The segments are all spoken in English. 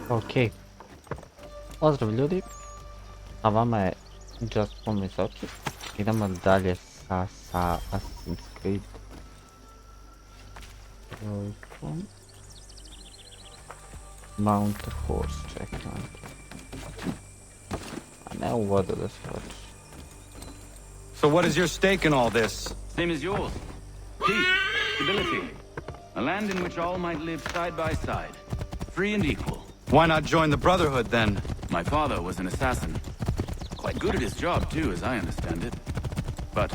Ok, pozdrav ljudi, a vama je JustCallMeZoki. Idemo dalje sa Assassin's Creed. Mount a horse, čekam. A ne u vodu da skoči. So what is your stake in all this? Same as yours. Peace, stability. A land in which all might live side by side, free and equal. Why not join the Brotherhood then? My father was an assassin. Quite good at his job too, as I understand it. But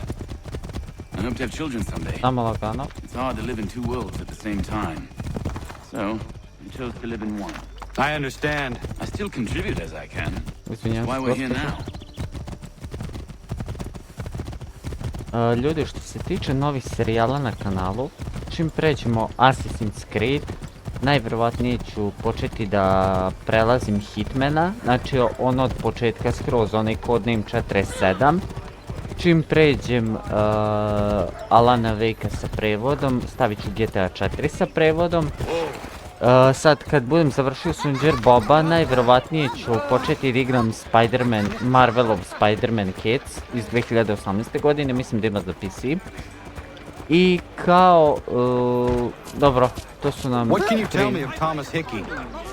I hope to have children someday. Samo lagano. It's hard to live in two worlds at the same time. So, I chose to live in one. I understand. I still contribute as I can. Izvinjam Why se, we're here gospođo. now? Ljudi, što se tiče novih serijala na kanalu, čim pređemo Assassin's Creed, najvjerovatnije ću početi da prelazim Hitmana, znači ono od početka skroz, onaj codename 47. Čim pređem Alana Wakea sa prevodom, stavit ću GTA 4 sa prevodom. Sad kad budem završio Sunđer Boba, najvjerovatnije ću početi da igram Marvelov Spider-Man Kids iz 2018. godine, mislim da ima za PC. I kao, dobro, to su nam What can you tell me of Thomas Hickey?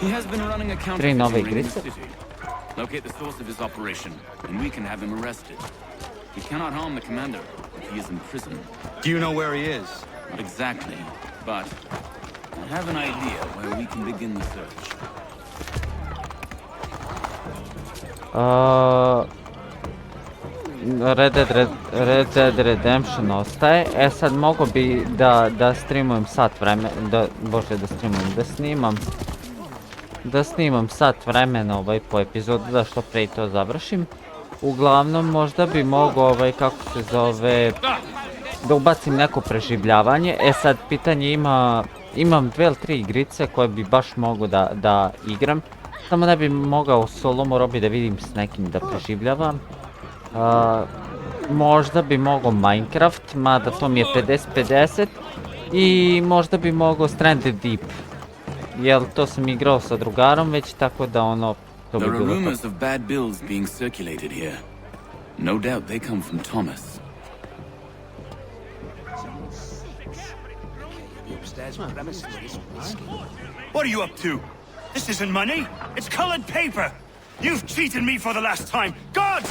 He has been running a tri nove counterfeiting ring in the igrice. city. Locate the source of his operation, and we can have him arrested. He cannot harm the commander if he is in prison. Do you know where he is? Not exactly, but I have an idea where we can begin the search. Red Dead Redemption ostaje. Sad mogo bi da streamujem sat vremena, da snimam sat vremena po epizodu, da što pre to završim. Uglavnom možda bi mogo kako se zove, da ubacim neko preživljavanje. Sad pitanje imam 2 ili 3 igrice koje bi baš mogo da igram. Samo ne bi mogao solo, morao bi da vidim s nekim da preživljavam. Možda bi mogao Minecraft, mada to mi je 50-50. I možda bi mogao Stranded Deep. Jel to sam igrao sa drugarom već, tako da ono, to bi There are bilo rumors to. of bad bills being circulated here. No doubt they come from Thomas. What are you up to? This isn't money. It's colored paper. You've cheated me for the last time. God!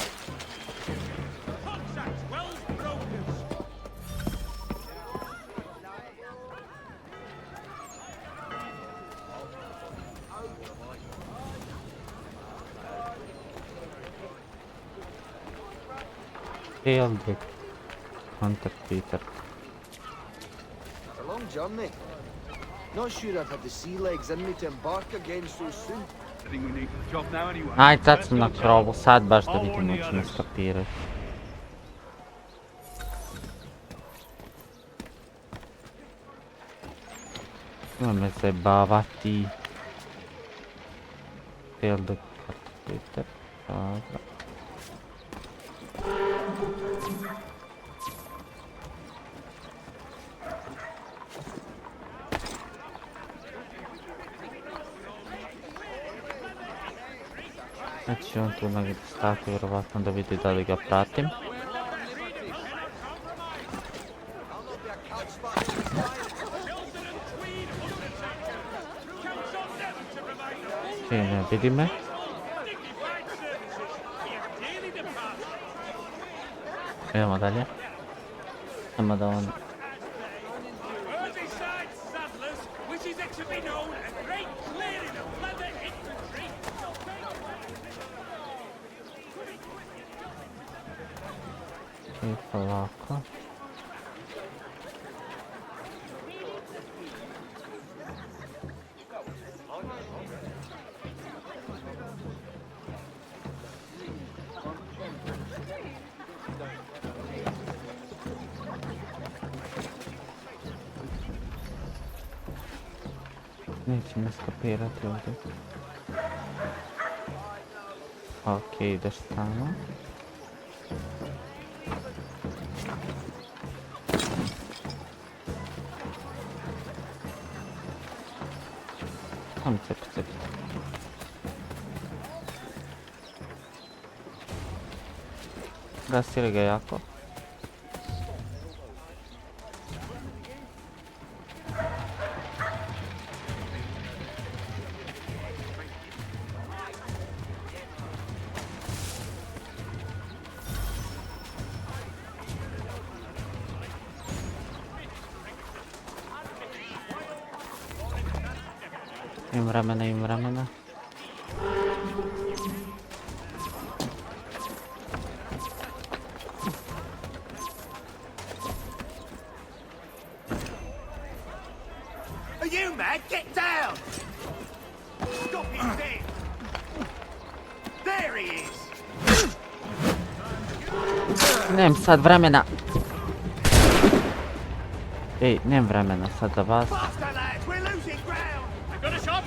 Failed the contact Peter. It's a long journey. Not sure I've had the sea legs in me to embark again so soon. I think we need the job now anyway. Aj, sad sam na krovu, sad baš da vidimo ćemo skapirati. Nema me zajebavati. Failed the contact Peter. Dobro. Znači on tu negdje stati, vjerovatno da vidi da li ga pratim. Ne vidi me. Idemo dalje. Samo da on... I polako. Neće me skapirati ovdje. Ok, ideš tamo. Tam cep. Rasili ga jako. Imam vremena. Are you mad? Get down! Stop him dead! There he is! Nemam sad vremena. Ej, nemam vremena sad za vas. Faster, lads! We're losing ground! I got a shot!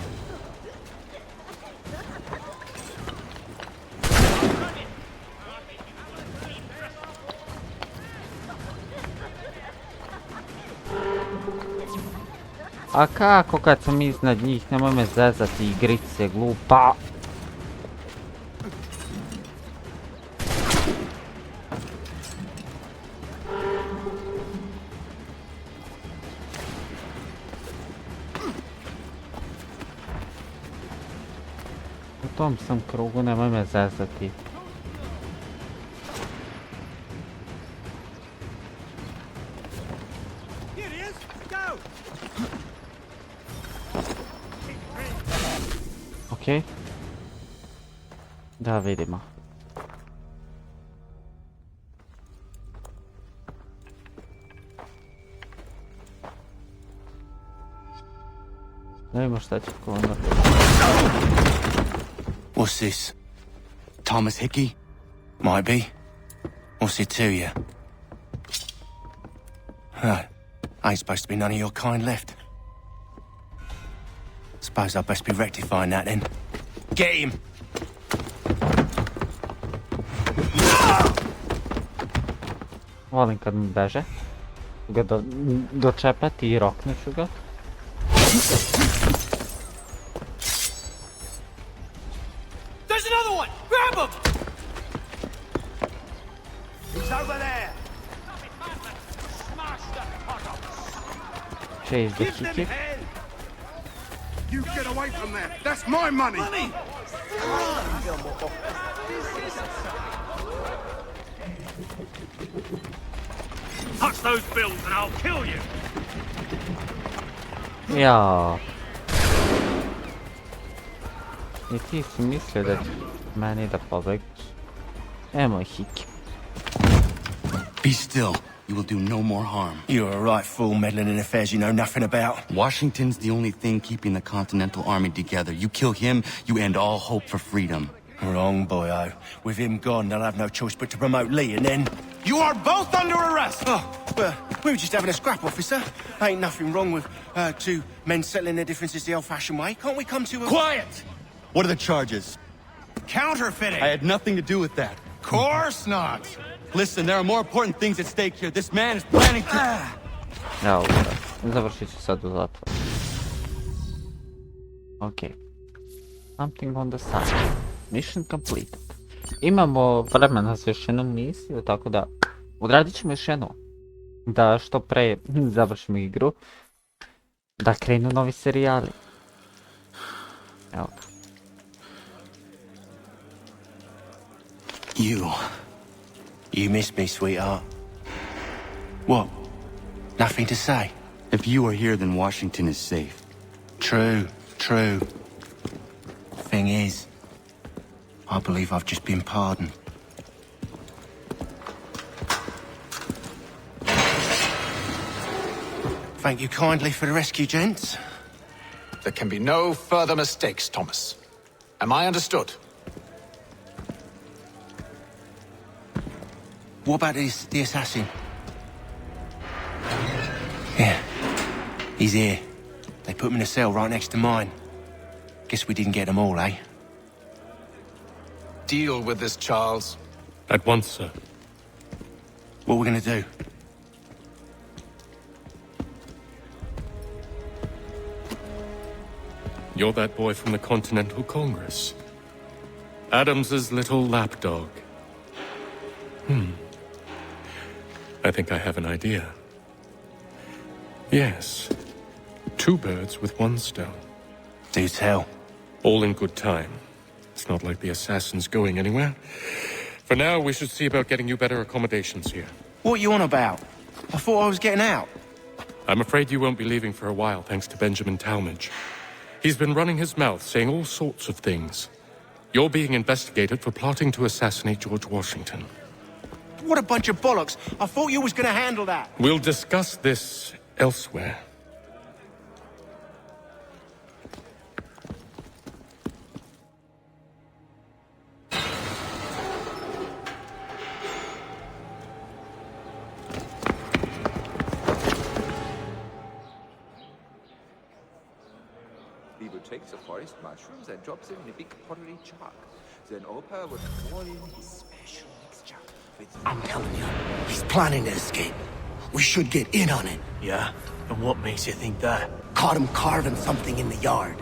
A kako kad sam iznad njih, nemoj me zezati, igrice, glupa. U tom sam krugu, nemoj me zezati. Here he is! Go! Okej. Da vidimo. Da vidimo šta će ko onda. What's this? Thomas Hickey? Might be. What's it to you? Ain't supposed to be none of your kind left. Suppose I'd best be rectifying that then. Get him! Volim kad mi beže. Ga dočepati i roknuću ga. There's another one! Grab him! He's over there! Chase the Give them kick. hell! You get away from there. That's my money. Money! Touch those bills and I'll kill you! Ja. I ti si mislio da će meni da pobegneš. Moj Hickey. Be still. You will do no more harm. You're a right fool meddling in affairs you know nothing about. Washington's the only thing keeping the Continental Army together. You kill him, you end all hope for freedom. Wrong, boyo. With him gone, they'll have no choice but to promote Lee, and then... You are both under arrest. Oh, well, we were just having a scrap, officer. Ain't nothing wrong with two men settling their differences the old-fashioned way. Can't we come to a... Quiet! What are the charges? Counterfeiting. I had nothing to do with that. Course not. Listen, there are more important things at stake here. This man is planning to... Ja, završit ću sad u zatvoru. Okej. Something on the side. Mission completed. Imamo vremena za još jednu misiju, tako da odradit ćemo još jednu. Da što pre završimo igru. Da krenu novi serijali. Evo ga. You miss me, sweetheart. What? Nothing to say? If you are here, then Washington is safe. True. Thing is, I believe I've just been pardoned. Thank you kindly for the rescue, gents. There can be no further mistakes, Thomas. Am I understood? What about the assassin? Yeah, he's here. They put him in a cell right next to mine. Guess we didn't get them all, eh? Deal with this, Charles. At once, sir. What we're gonna do? You're that boy from the Continental Congress. Adams's little lapdog. I think I have an idea. Yes. 2 birds with 1 stone. Do tell. All in good time. It's not like the assassin's going anywhere. For now, we should see about getting you better accommodations here. What you on about? I thought I was getting out. I'm afraid you won't be leaving for a while, thanks to Benjamin Talmadge. He's been running his mouth, saying all sorts of things. You're being investigated for plotting to assassinate George Washington. What a bunch of bollocks. I thought you was gonna handle that. We'll discuss this elsewhere. He would take the forest mushrooms and drop them in a big pottery jar. Then Opa would pour in his special mixture with... I'm telling you, he's planning to escape. We should get in on it. Yeah? And what makes you think that? Caught him carving something in the yard.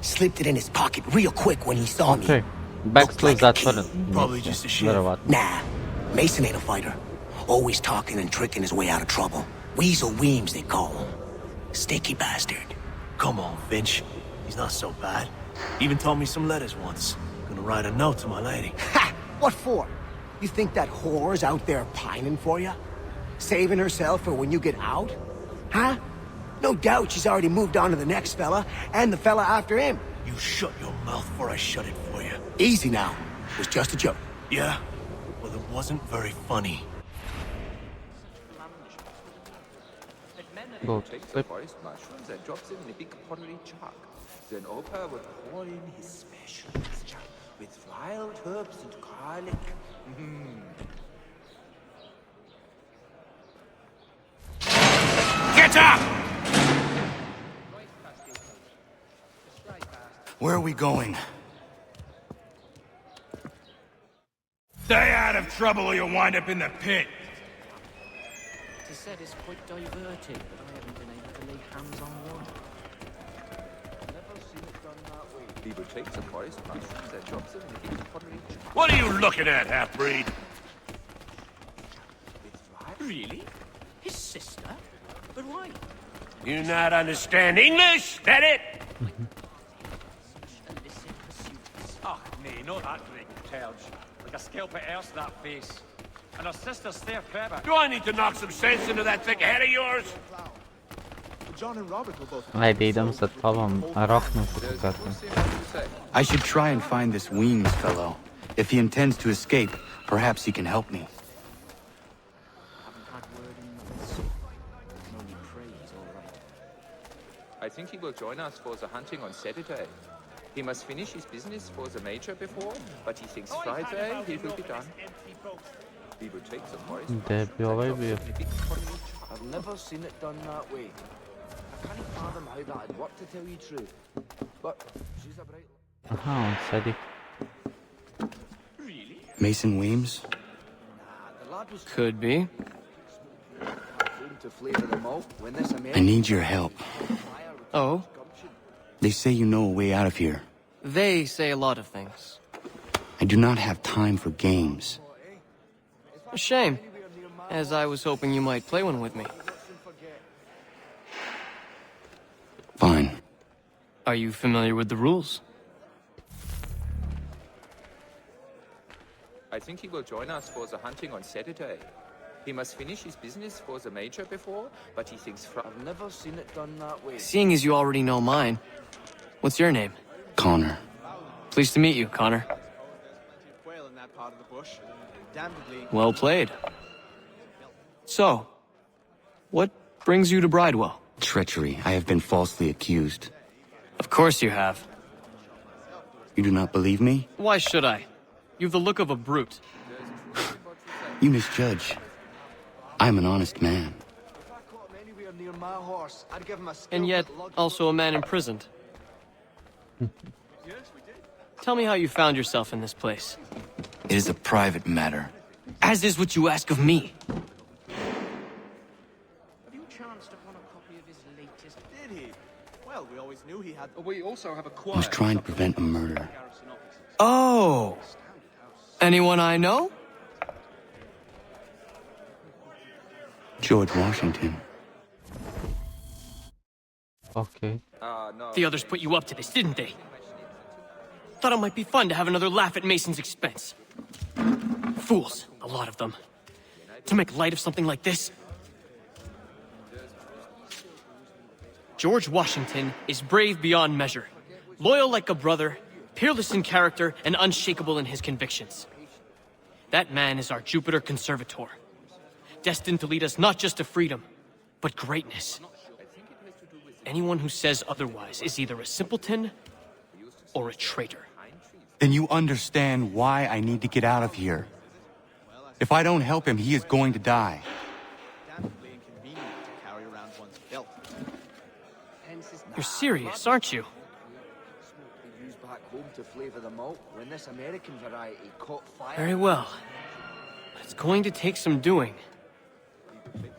Slipped it in his pocket real quick when he saw me. Okay. Backstory zatvoren. Probably just a shit. Verovatno. Nah, Mason ain't a fighter. Always talking and tricking his way out of trouble. Weasel Weems, they call him. Sticky bastard. Come on, Finch. He's not so bad. Even told me some letters once. Gonna write a note to my lady. Ha! What for? You think that whore's out there pining for you? Saving herself for when you get out? Huh? No doubt she's already moved on to the next fella, and the fella after him. You shut your mouth before I shut it for you. Easy now. It was just a joke. Yeah? Well, it wasn't very funny. Go. Take the forest mushrooms and drop them in a big pottery jar. Then Opa would pour in his special mixture with wild herbs and garlic. Get up! Where are we going? Stay out of trouble or you'll wind up in the pit. It is said it's quite diverted, but I haven't been able to lay hands on one. Never seen it done that way. He would take the forest mushrooms and drop them in a big pottery jar. What are you looking at, half-breed? Really? His sister? But why? You not understand English? That it? Illicit pursuits. Ah, nay, not that great terge. Like a scalp at arse, that face. And her sister's there clever. Do I need to knock some sense into that thick head of yours? John and Robert were both... Ajde, idem sa tobom roknu fotografiju. I should try and find this Weems fellow. If he intends to escape, perhaps he can help me. I think he will join us for the hunting on Saturday. He must finish his business for the major before, but he thinks Friday he will be done. He will take the forest. I've never seen it done that way. I can't fathom how that'd work, to tell you the truth. But she's a bright... Aha, on sedi. Mason Weems? Could be. to flavor the malt when this I need your help. Oh? They say you know a way out of here. They say a lot of things. I do not have time for games. A shame, as I was hoping you might play one with me. Fine. Are you familiar with the rules? I think he will join us for the hunting on Saturday. He must finish his business for the major before, but he thinks I've never seen it done that way. Seeing as you already know mine, what's your name? Connor. Pleased to meet you, Connor. Well played. So, what brings you to Bridewell? Treachery. I have been falsely accused. Of course you have. You do not believe me? Why should I? You've the look of a brute. You misjudge. I'm an honest man. And yet, also a man imprisoned. Tell me how you found yourself in this place. It is a private matter. As is what you ask of me. Have you chanced upon a copy of his latest? Did he? Well, we always knew he had. We also have a I was trying to prevent a murder. Oh! Anyone I know? George Washington. Okay. The others put you up to this, didn't they? Thought it might be fun to have another laugh at Mason's expense. Fools, a lot of them. To make light of something like this. George Washington is brave beyond measure, loyal like a brother, peerless in character, and unshakable in his convictions. That man is our Jupiter Conservator, destined to lead us not just to freedom, but greatness. Anyone who says otherwise is either a simpleton or a traitor. Then you understand why I need to get out of here. If I don't help him, he is going to die. You're serious, aren't you? Used back home to flavor the malt when this American variety caught fire. Very well. It's going to take some doing.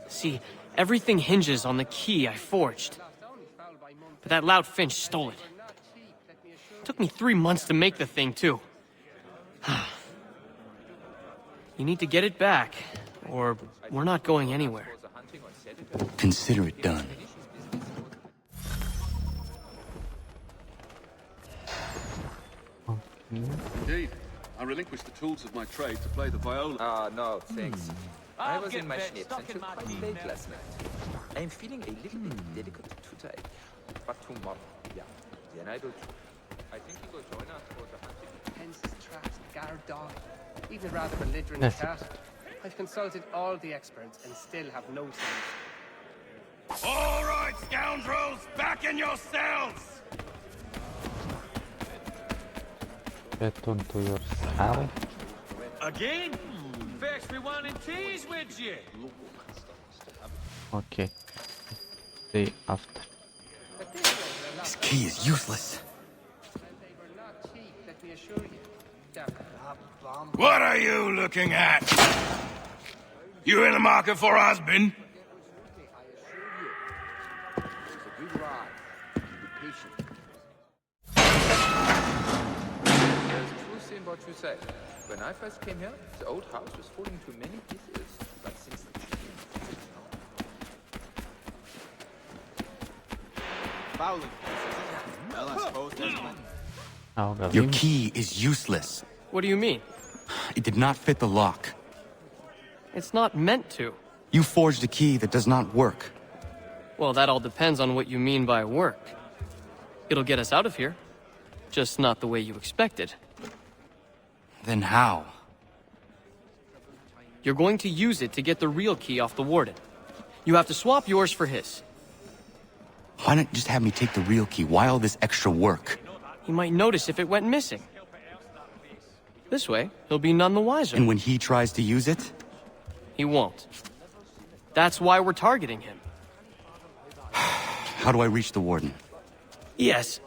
See, everything hinges on the key I forged. But that loud Finch stole it. Took me 3 months to make the thing, too. You need to get it back, or we're not going anywhere. Consider it done. Indeed. I relinquished the tools of my trade to play the viola. No, thanks. I was in my schnips and took quite late last night. I'm feeling a little bit delicate today. But tomorrow, yeah. Then I will too. I think he will join us for the hunting. Hence his traps, guard dog. Even a rather belligerent cat. I've consulted all the experts and still have no sense. All right, scoundrels, back in your cells! Get onto your cell. Again? Vex me one and tease with you. Okay. Day after. This key is useless. What are you looking at? You in the market for a husband? There's truth in what you say. When I first came here, the old house was falling to many pieces. But since the Fouling. Well, I suppose Desmond. Your key is useless. What do you mean? It did not fit the lock. It's not meant to. You forged a key that does not work. Well, that all depends on what you mean by work. It'll get us out of here. Just not the way you expected. Then how? You're going to use it to get the real key off the warden. You have to swap yours for his. Why not just have me take the real key? Why all this extra work? He might notice if it went missing. This way, he'll be none the wiser. And when he tries to use it? He won't. That's why we're targeting him. How do I reach the warden? Yes.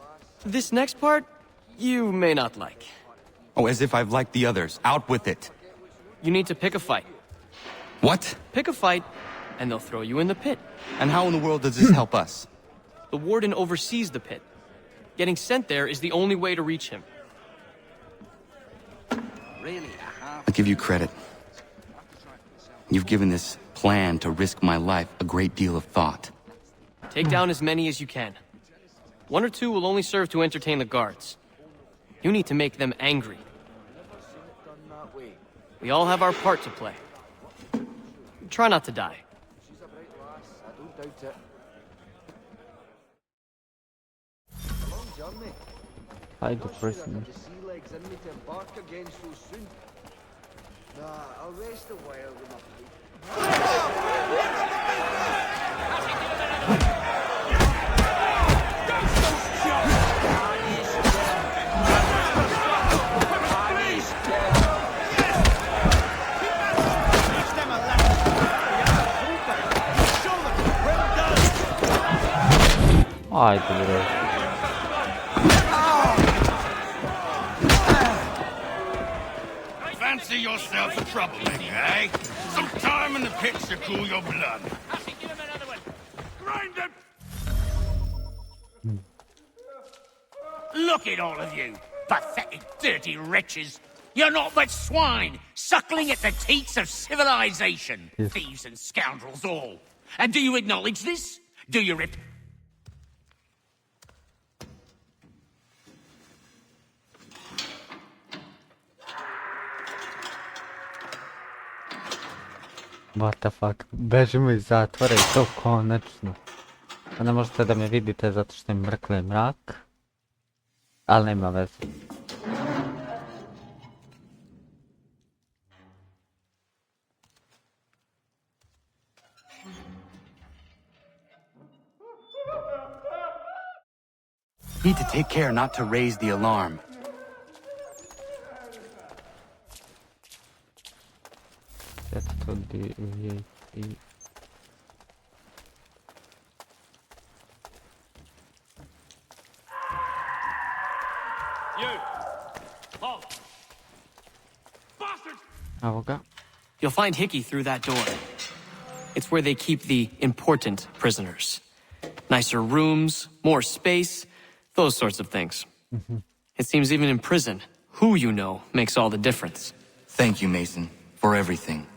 This next part, you may not like. Oh, as if I've liked the others. Out with it. You need to pick a fight. What? Pick a fight, and they'll throw you in the pit. And how in the world does this help us? The warden oversees the pit. Getting sent there is the only way to reach him. I'll give you credit. You've given this plan to risk my life a great deal of thought. Take down as many as you can. 1 or 2 will only serve to entertain the guards. You need to make them angry. We all have our part to play. Try not to die. She's a bright lass, I don't doubt it. A long journey. Hide the Not sure I've person. got the sea legs in me to embark again so soon. Nah, I'll rest a while with my Ajde bre. Fancy yourself a troublemaker, eh? Some time in the pits to cool your blood. Grind them! Look at all of you, pathetic, dirty wretches. You're not but swine, suckling at the teats of civilization. Thieves and scoundrels all. And do you acknowledge this? Do you rip... What the fuck, bežimo iz zatvora i to konačno. A ne možete da me vidite zato što je mrkle mrak. Ali nema veze. Need to take care not to raise the alarm. You'll find Hickey through that door. It's where they keep the important prisoners. Nicer rooms, more space, those sorts of things. It seems even in prison, who you know makes all the difference. Thank you, Mason, for everything.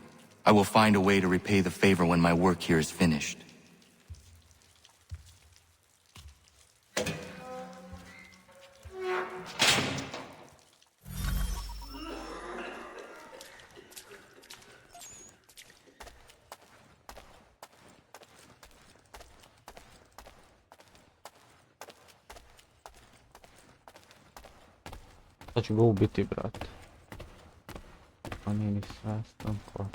I will find a way to repay the favor when my work here is finished. Da ću ga ubiti, brate. Pa nije ni svestan ko.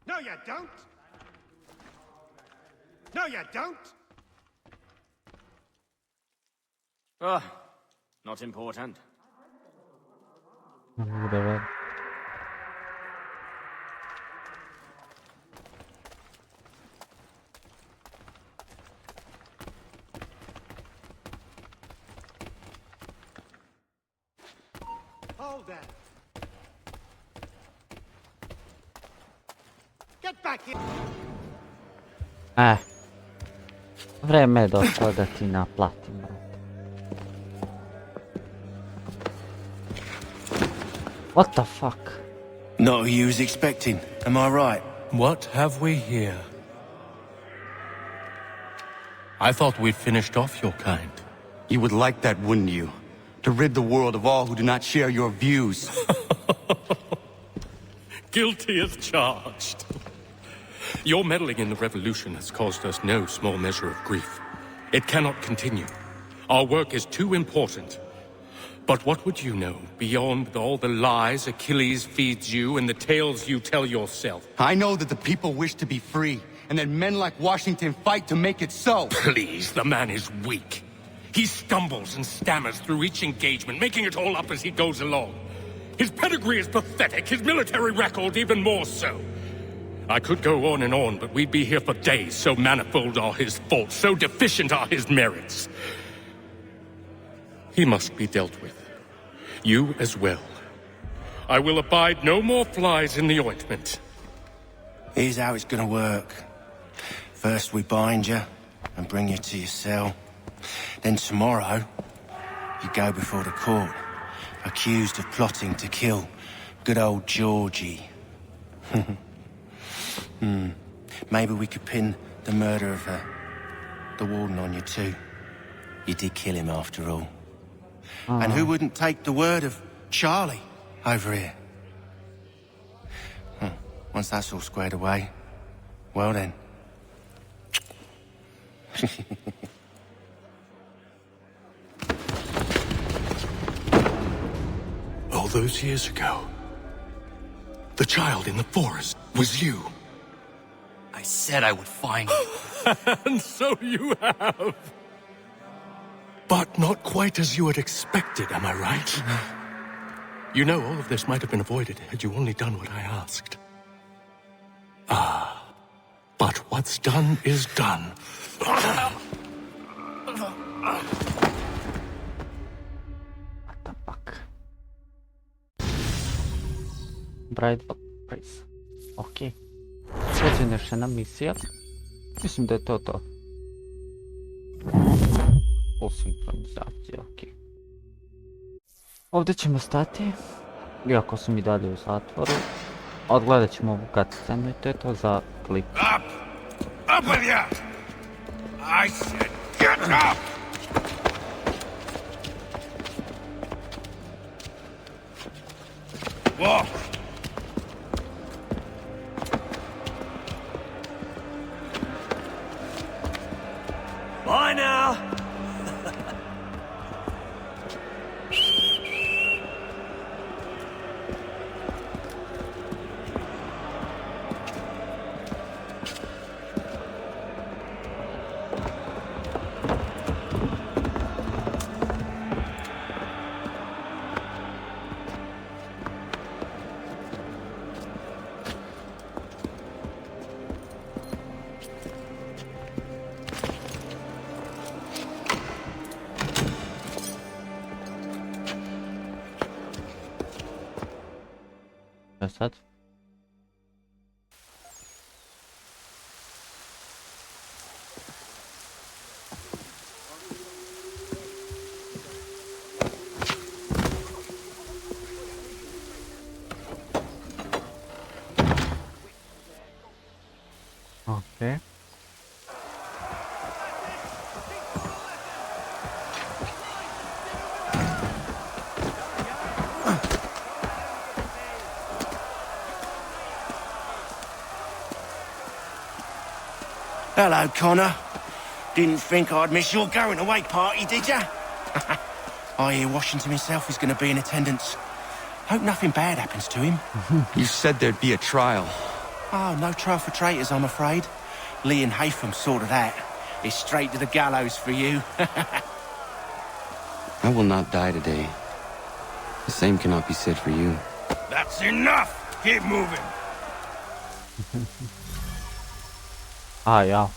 No, you don't. No, you don't. Not important. Whatever. Hold that. Get back here. Vreme je došlo da ti naplatim. What the fuck? Not who you was expecting, am I right? What have we here? I thought we'd finished off your kind. You would like that, wouldn't you? To rid the world of all who do not share your views. Guilty as charged. Your meddling in the revolution has caused us no small measure of grief. It cannot continue. Our work is too important. But what would you know beyond all the lies Achilles feeds you and the tales you tell yourself? I know that the people wish to be free, and that men like Washington fight to make it so. Please, the man is weak. He stumbles and stammers through each engagement, making it all up as he goes along. His pedigree is pathetic, his military record even more so. I could go on and on, but we'd be here for days, so manifold are his faults, so deficient are his merits. He must be dealt with. You as well. I will abide no more flies in the ointment. Here's how it's gonna work. First we bind you and bring you to your cell. Then tomorrow, you go before the court, accused of plotting to kill good old Georgie. Maybe we could pin the murder of the warden on you too. You did kill him after all. And who wouldn't take the word of Charlie over here? Once that's all squared away, well then. All those years ago, the child in the forest was you. I said I would find you. And so you have. But not quite as you had expected, am I right? You know, all of this might have been avoided had you only done what I asked. But What's done is done. Bridal Price. Ok. Sljedeća još jedna misija. Mislim da je to. O sinkronizaciji, ok. Ovdje ćemo stati. Iako sam i dalje u zatvoru. Odgledat ćemo ovu cutscenu i to je to za klip. Up! Up with you! I said get up! Walk! Bye now! Sad. Okay. Hello, Connor. Didn't think I'd miss your going away party, did ya? I hear Washington himself is going to be in attendance. Hope nothing bad happens to him. You said there'd be a trial. Oh, no trial for traitors, I'm afraid. Lee and Haytham sorted that. It's straight to the gallows for you. I will not die today. The same cannot be said for you. That's enough! Keep moving! Ah, ja.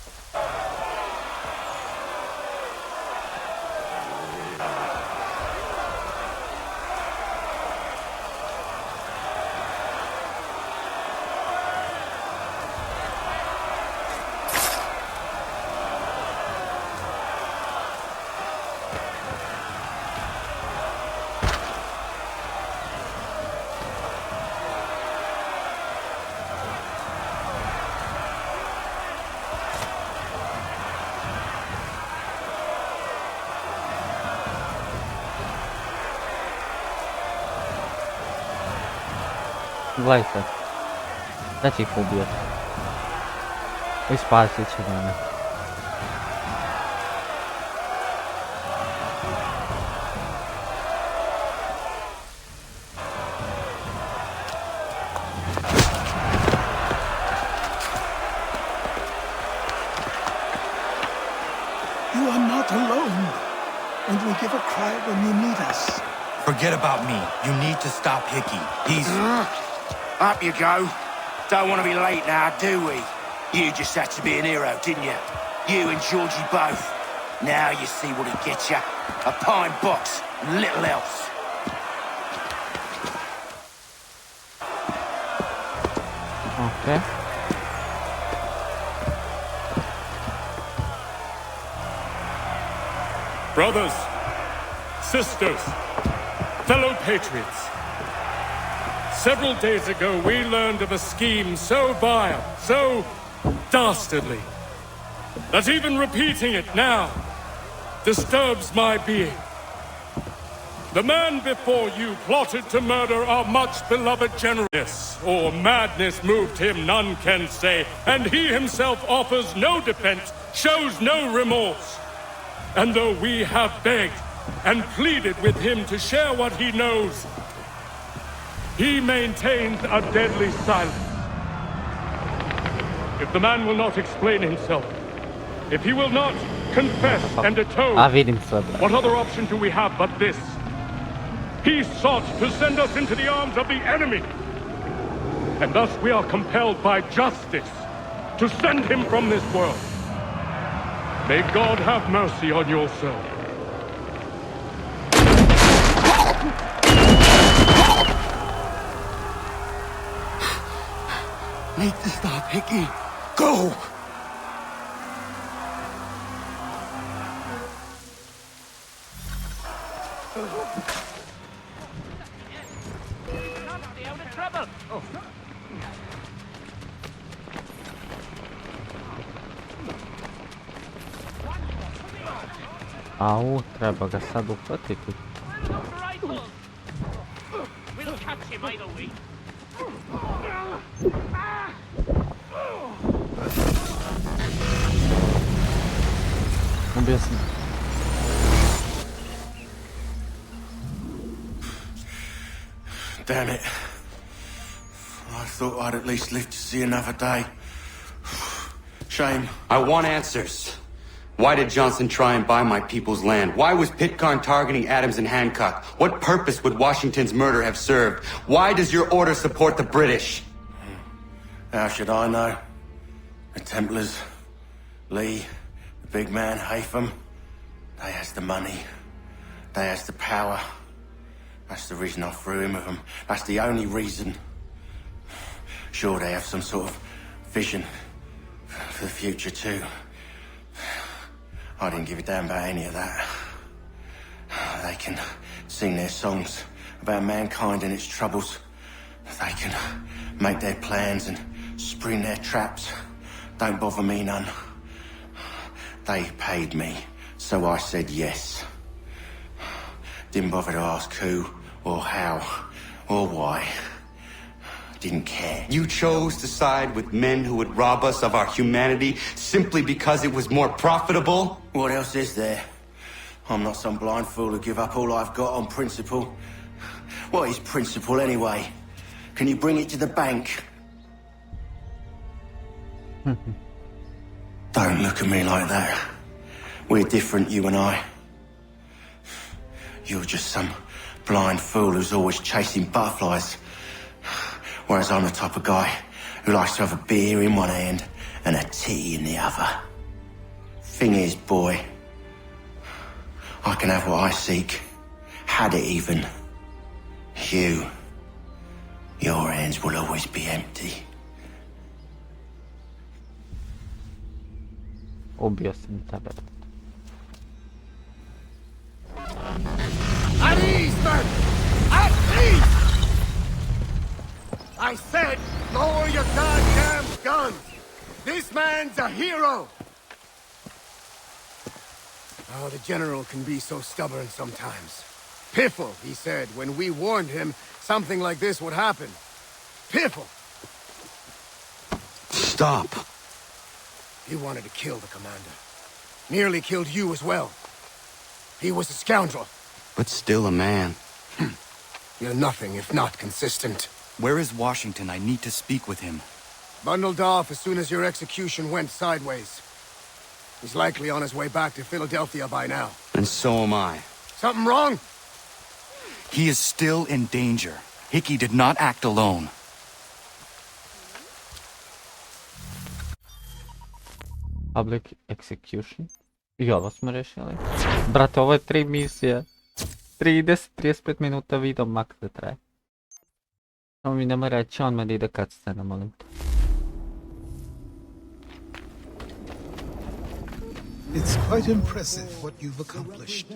Gledajte, da će ih ubijati. I spasit će mene. You are not alone, and we give a cry when you need us. Forget about me. You need to stop Hickey. He's... Up you go. Don't want to be late now, do we? You just had to be an hero, didn't you? You and Georgie both. Now you see what he gets you. A pine box and little else. Okay. Brothers, sisters, fellow patriots. Several days ago, we learned of a scheme so vile, so dastardly, that even repeating it now disturbs my being. The man before you plotted to murder our much-beloved general. Or madness moved him, none can say, and he himself offers no defense, shows no remorse. And though we have begged and pleaded with him to share what he knows, he maintains a deadly silence. If the man will not explain himself, if he will not confess and atone, what other option do we have but this? He sought to send us into the arms of the enemy. And thus we are compelled by justice to send him from this world. May God have mercy on your soul. Need to stop, Hickey. Go! Au, treba ga sad uhvatiti. We'll catch him either way. Ubio sam. Damn it. I thought I'd at least live to see another day. Shame. I want answers. Why did Johnson try and buy my people's land? Why was Pitcairn targeting Adams and Hancock? What purpose would Washington's murder have served? Why does your order support the British? How should I know? The Templars, Lee, the big man, Haytham, they has the money. They has the power. That's the reason I threw in with them. That's the only reason. Sure, they have some sort of vision for the future too. I didn't give a damn about any of that. They can sing their songs about mankind and its troubles. They can make their plans and spring their traps. Don't bother me none. They paid me, so I said yes. Didn't bother to ask who, or how, or why. Didn't care. You chose to side with men who would rob us of our humanity simply because it was more profitable? What else is there? I'm not some blind fool who give up all I've got on principle. What is principle anyway? Can you bring it to the bank? Don't look at me like that. We're different, you and I. You're just some blind fool who's always chasing butterflies. Whereas I'm the type of guy who likes to have a beer in one hand and a tea in the other. Thing is, boy, I can have what I seek. Had it even. Your hands will always be empty. Ubio sam tebe. At ease, men! At ease! I said, lower your goddamn guns! This man's a hero! Oh, the general can be so stubborn sometimes. Piffle, he said, when we warned him something like this would happen. Piffle! Stop. He wanted to kill the commander. Nearly killed you as well. He was a scoundrel. But still a man. You're nothing if not consistent. Where is Washington? I need to speak with him. Bundled off as soon as your execution went sideways. He's likely on his way back to Philadelphia by now. And so am I. Something wrong? He is still in danger. Hickey did not act alone. Public execution. I ovo smo rešili. Brate, ovo je 3 misije. 30-35 minuta video maks da traje. Samo mi nemoj reći odmah da ide cutscena, molim te. It's quite impressive what you've accomplished.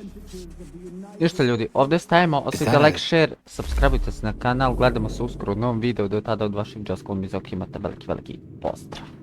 Ništa ljudi, ovdje stajemo, ostavite like, share, subscribeujte se na kanal, gledamo se uskoro u novom videu, do tada od vašeg JustCallMeZoki imate veliki pozdrav.